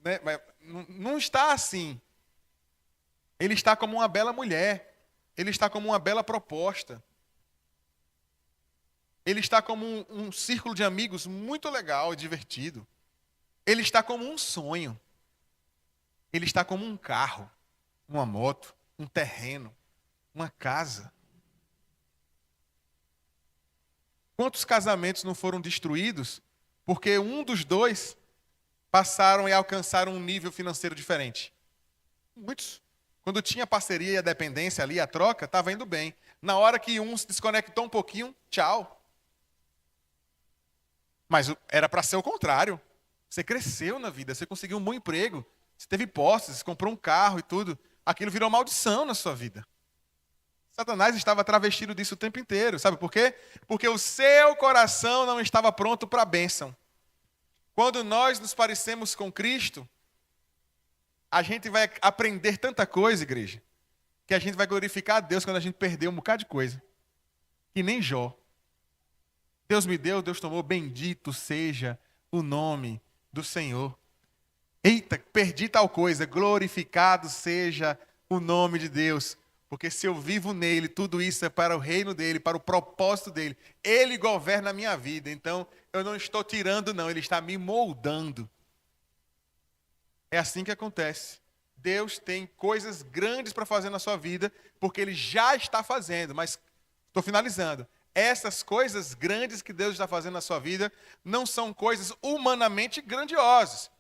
Né? Mas não está assim. Ele está como uma bela mulher. Ele está como uma bela proposta. Ele está como um círculo de amigos muito legal e divertido. Ele está como um sonho. Ele está como um carro, uma moto, um terreno, uma casa. Quantos casamentos não foram destruídos porque um dos dois passaram e alcançaram um nível financeiro diferente? Muitos. Quando tinha a parceria e a dependência ali, a troca, estava indo bem. Na hora que um se desconectou um pouquinho, tchau. Mas era para ser o contrário. Você cresceu na vida, você conseguiu um bom emprego, você teve posses, você comprou um carro e tudo. Aquilo virou maldição na sua vida. Satanás estava travestido disso o tempo inteiro. Sabe por quê? Porque o seu coração não estava pronto para a bênção. Quando nós nos parecemos com Cristo, a gente vai aprender tanta coisa, igreja, que a gente vai glorificar a Deus quando a gente perder um bocado de coisa. Que nem Jó. Deus me deu, Deus tomou, bendito seja o nome do Senhor. Eita, perdi tal coisa, glorificado seja o nome de Deus. Porque se eu vivo nele, tudo isso é para o reino dele, para o propósito dele. Ele governa a minha vida, então eu não estou tirando não, ele está me moldando. É assim que acontece. Deus tem coisas grandes para fazer na sua vida, porque Ele já está fazendo. Mas, estou finalizando. Essas coisas grandes que Deus está fazendo na sua vida não são coisas humanamente grandiosas,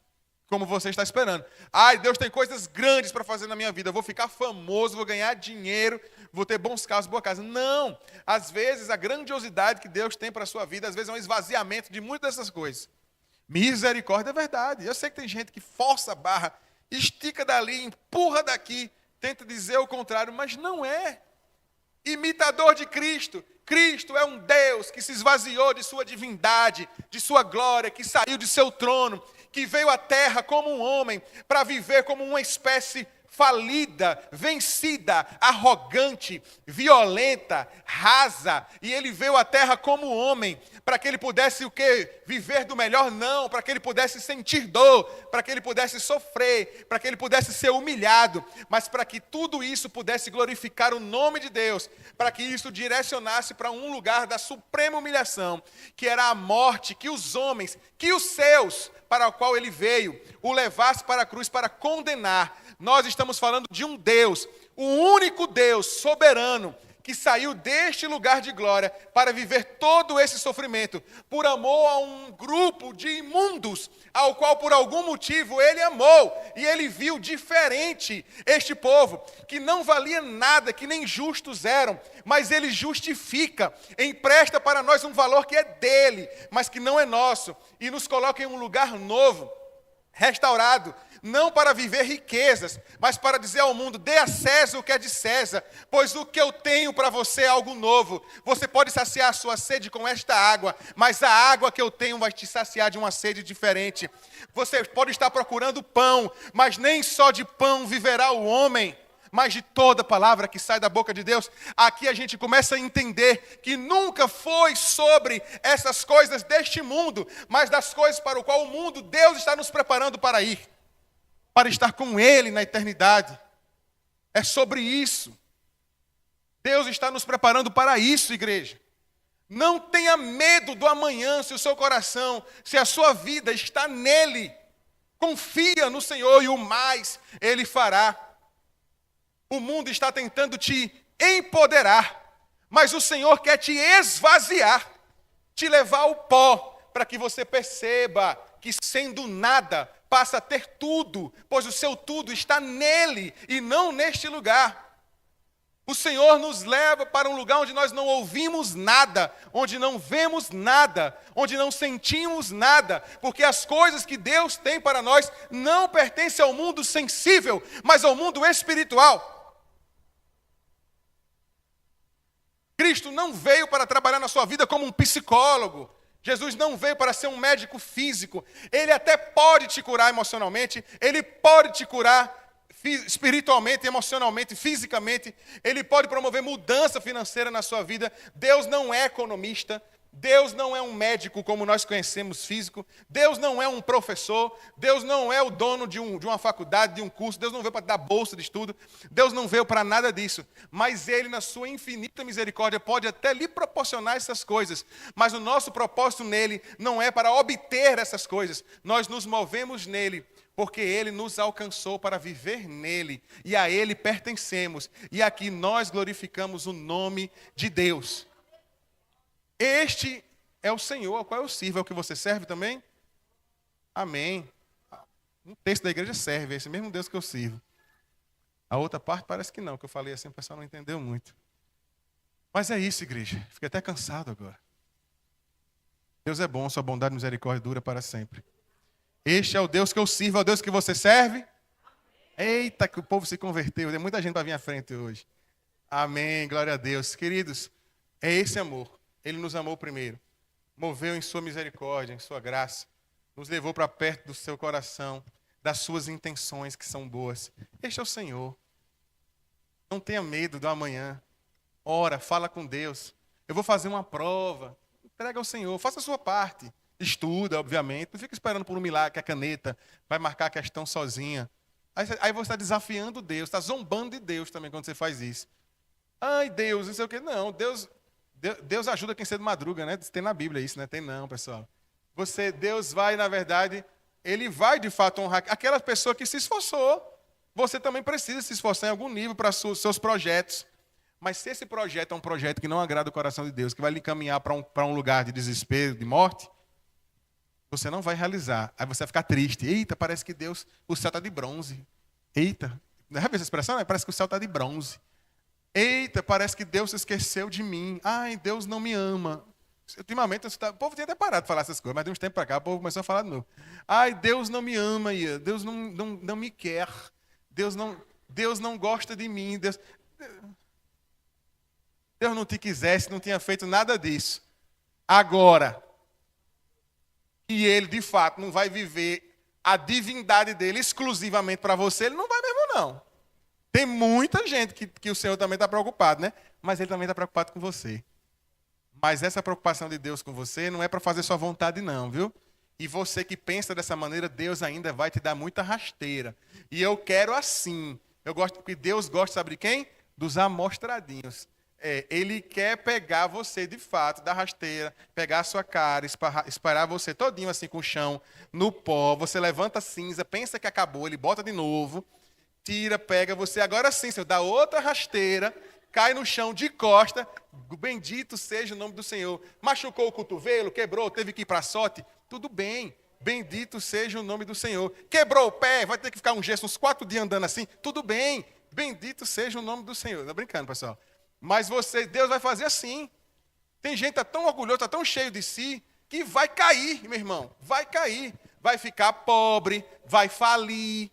como você está esperando. Ai, Deus tem coisas grandes para fazer na minha vida. Eu vou ficar famoso, vou ganhar dinheiro, vou ter bons carros, boa casa. Não! Às vezes, a grandiosidade que Deus tem para a sua vida, às vezes é um esvaziamento de muitas dessas coisas. Misericórdia é verdade. Eu sei que tem gente que força a barra, estica dali, empurra daqui, tenta dizer o contrário, mas não é. Imitador de Cristo. Cristo é um Deus que se esvaziou de sua divindade, de sua glória, que saiu de seu trono, que veio à terra como um homem para viver como uma espécie falida, vencida, arrogante, violenta, rasa, e ele veio à terra como homem, para que ele pudesse o quê? Viver do melhor? Não, para que ele pudesse sentir dor, para que ele pudesse sofrer, para que ele pudesse ser humilhado, mas para que tudo isso pudesse glorificar o nome de Deus, para que isso direcionasse para um lugar da suprema humilhação, que era a morte, que os homens, que os seus, para o qual ele veio, o levasse para a cruz para condenar. Nós estamos falando de um Deus, o único Deus soberano, que saiu deste lugar de glória para viver todo esse sofrimento, por amor a um grupo de imundos, ao qual por algum motivo ele amou, e ele viu diferente este povo, que não valia nada, que nem justos eram, mas ele justifica, empresta para nós um valor que é dele, mas que não é nosso, e nos coloca em um lugar novo. restaurado, não para viver riquezas, mas para dizer ao mundo: dê a César o que é de César, pois o que eu tenho para você é algo novo. Você pode saciar a sua sede com esta água, mas a água que eu tenho vai te saciar de uma sede diferente. Você pode estar procurando pão, mas nem só de pão viverá o homem, mas de toda palavra que sai da boca de Deus. Aqui a gente começa a entender que nunca foi sobre essas coisas deste mundo, mas das coisas para o qual o mundo, Deus está nos preparando para ir, para estar com Ele na eternidade. É sobre isso. Deus está nos preparando para isso, igreja. Não tenha medo do amanhã, se o seu coração, se a sua vida está nele. Confia no Senhor e o mais Ele fará. O mundo está tentando te empoderar, mas o Senhor quer te esvaziar, te levar ao pó, para que você perceba que sendo nada, passa a ter tudo, pois o seu tudo está nele e não neste lugar. O Senhor nos leva para um lugar onde nós não ouvimos nada, onde não vemos nada, onde não sentimos nada, porque as coisas que Deus tem para nós não pertencem ao mundo sensível, mas ao mundo espiritual. Cristo não veio para trabalhar na sua vida como um psicólogo. Jesus não veio para ser um médico físico. Ele até pode te curar emocionalmente, ele pode te curar espiritualmente, emocionalmente, fisicamente. Ele pode promover mudança financeira na sua vida. Deus não é economista. Deus não é um médico como nós conhecemos físico. Deus não é um professor. Deus não é o dono de uma faculdade, de um curso. Deus não veio para dar bolsa de estudo. Deus não veio para nada disso. Mas Ele, na sua infinita misericórdia, pode até lhe proporcionar essas coisas. Mas o nosso propósito nele não é para obter essas coisas. Nós nos movemos nele porque Ele nos alcançou para viver nele. E a Ele pertencemos. E aqui nós glorificamos o nome de Deus. Este é o Senhor ao qual eu sirvo. É o que você serve também? Amém. Um texto da igreja serve, é esse mesmo Deus que eu sirvo. A outra parte parece que não, que eu falei assim, o pessoal não entendeu muito. Mas é isso, igreja. Fiquei até cansado agora. Deus é bom, sua bondade e misericórdia dura para sempre. Este é o Deus que eu sirvo, é o Deus que você serve? Eita, que o povo se converteu. Tem muita gente para vir à frente hoje. Amém, glória a Deus. Queridos, é esse amor. Ele nos amou primeiro, moveu em sua misericórdia, em sua graça, nos levou para perto do seu coração, das suas intenções que são boas. Este é o Senhor. Não tenha medo do amanhã. Ora, fala com Deus. Eu vou fazer uma prova. Entrega ao Senhor, faça a sua parte. Estuda, obviamente. Não fica esperando por um milagre que a caneta vai marcar a questão sozinha. Aí você está desafiando Deus, está zombando de Deus também quando você faz isso. Ai, Deus, não sei o quê. Não, Deus ajuda quem cedo madruga, né? Tem na Bíblia isso, né? Tem não, pessoal. Deus vai, na verdade, Ele vai de fato honrar aquela pessoa que se esforçou. Você também precisa se esforçar em algum nível para seus projetos. Mas se esse projeto é um projeto que não agrada o coração de Deus, que vai lhe encaminhar para um lugar de desespero, de morte, você não vai realizar. Aí você vai ficar triste. Eita, parece que Deus, o céu está de bronze. Eita, já viu essa expressão? Parece que o céu está de bronze. Eita, parece que Deus se esqueceu de mim. Ai, Deus não me ama. Ultimamente, o povo tinha até parado de falar essas coisas, mas de uns tempos para cá, o povo começou a falar de novo. Ai, Deus não me ama, Deus não me quer. Deus não gosta de mim. Deus não te quisesse, não tinha feito nada disso. Agora, que Ele, de fato, não vai viver a divindade dEle exclusivamente para você, Ele não vai mesmo, não. Tem muita gente que o Senhor também está preocupado, né? Mas Ele também está preocupado com você. Mas essa preocupação de Deus com você não é para fazer sua vontade, não, viu? E você que pensa dessa maneira, Deus ainda vai te dar muita rasteira. E eu quero assim. Porque Deus gosta, sabe de quem? Dos amostradinhos. Ele quer pegar você de fato, da rasteira, pegar a sua cara, espalhar você todinho assim com o chão, no pó. Você levanta a cinza, pensa que acabou, Ele bota de novo. Tira, pega você, agora sim, Senhor, dá outra rasteira, cai no chão de costa, bendito seja o nome do Senhor. Machucou o cotovelo, quebrou, teve que ir para a sorte, tudo bem, bendito seja o nome do Senhor. Quebrou o pé, vai ter que ficar um gesso uns 4 dias andando assim, tudo bem, bendito seja o nome do Senhor. Estou brincando, pessoal. Mas Deus vai fazer assim. Tem gente que está tão orgulhoso, está tão cheio de si, que vai cair, meu irmão, vai cair. vai ficar pobre, vai falir,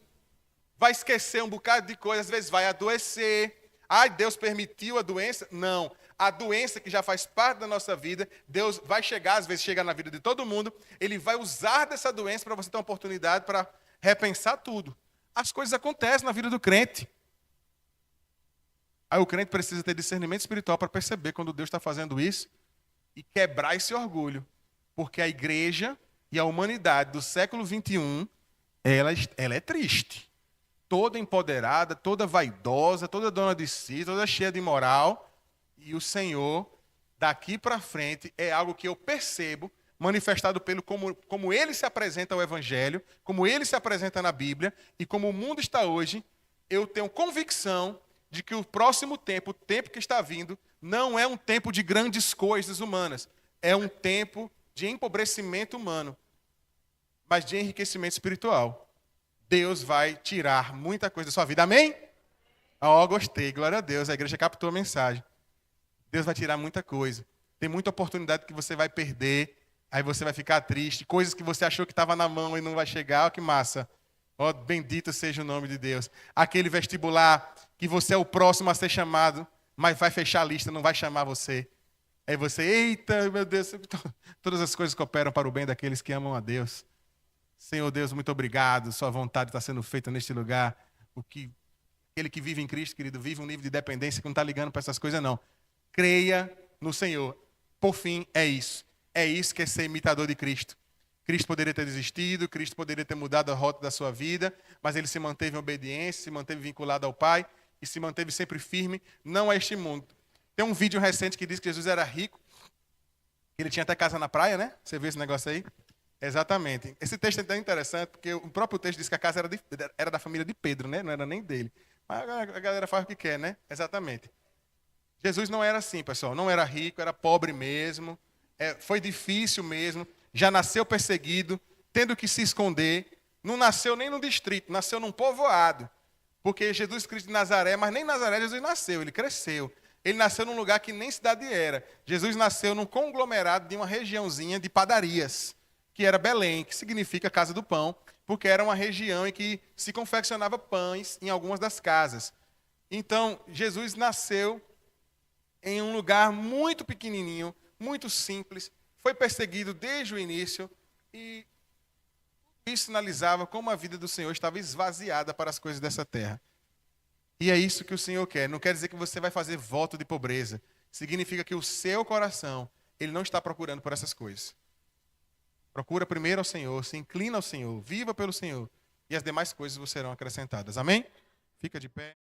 vai esquecer um bocado de coisa, às vezes vai adoecer. Ai, Deus permitiu a doença? Não. A doença que já faz parte da nossa vida, Deus vai chegar, às vezes chega na vida de todo mundo, Ele vai usar dessa doença para você ter uma oportunidade para repensar tudo. As coisas acontecem na vida do crente. Aí o crente precisa ter discernimento espiritual para perceber quando Deus está fazendo isso e quebrar esse orgulho. Porque a igreja e a humanidade do século XXI, ela é triste. Toda empoderada, toda vaidosa, toda dona de si, toda cheia de moral. E o Senhor, daqui para frente, é algo que eu percebo, manifestado pelo como Ele se apresenta ao Evangelho, como Ele se apresenta na Bíblia, e como o mundo está hoje, eu tenho convicção de que o próximo tempo, o tempo que está vindo, não é um tempo de grandes coisas humanas, é um tempo de empobrecimento humano, mas de enriquecimento espiritual. Deus vai tirar muita coisa da sua vida, amém? Gostei, glória a Deus, a igreja captou a mensagem. Deus vai tirar muita coisa. Tem muita oportunidade que você vai perder, aí você vai ficar triste, coisas que você achou que estava na mão e não vai chegar, que massa. Bendito seja o nome de Deus. Aquele vestibular que você é o próximo a ser chamado, mas vai fechar a lista, não vai chamar você. Aí você, eita, meu Deus, todas as coisas cooperam para o bem daqueles que amam a Deus. Senhor Deus, muito obrigado, sua vontade está sendo feita neste lugar. Aquele que vive em Cristo, querido, vive um nível de dependência que não está ligando para essas coisas, não. Creia no Senhor. Por fim, é isso. É isso que é ser imitador de Cristo. Cristo poderia ter desistido, Cristo poderia ter mudado a rota da sua vida, mas ele se manteve em obediência, se manteve vinculado ao Pai e se manteve sempre firme, não a este mundo. Tem um vídeo recente que diz que Jesus era rico, ele tinha até casa na praia, né? Você viu esse negócio aí? Exatamente. Esse texto é tão interessante, porque o próprio texto diz que a casa era da família de Pedro, né? Não era nem dele. Mas a galera faz o que quer, né? Exatamente. Jesus não era assim, pessoal. Não era rico, era pobre mesmo. Foi difícil mesmo. Já nasceu perseguido, tendo que se esconder. Não nasceu nem no distrito, nasceu num povoado. Porque Jesus Cristo de Nazaré, mas nem em Nazaré Jesus nasceu, ele cresceu. Ele nasceu num lugar que nem cidade era. Jesus nasceu num conglomerado de uma regiãozinha de padarias, que era Belém, que significa casa do pão, porque era uma região em que se confeccionava pães em algumas das casas. Então, Jesus nasceu em um lugar muito pequenininho, muito simples, foi perseguido desde o início e isso sinalizava como a vida do Senhor estava esvaziada para as coisas dessa terra. E é isso que o Senhor quer. Não quer dizer que você vai fazer voto de pobreza. Significa que o seu coração, ele não está procurando por essas coisas. Procura primeiro ao Senhor, se inclina ao Senhor, viva pelo Senhor e as demais coisas vos serão acrescentadas. Amém? Fica de pé.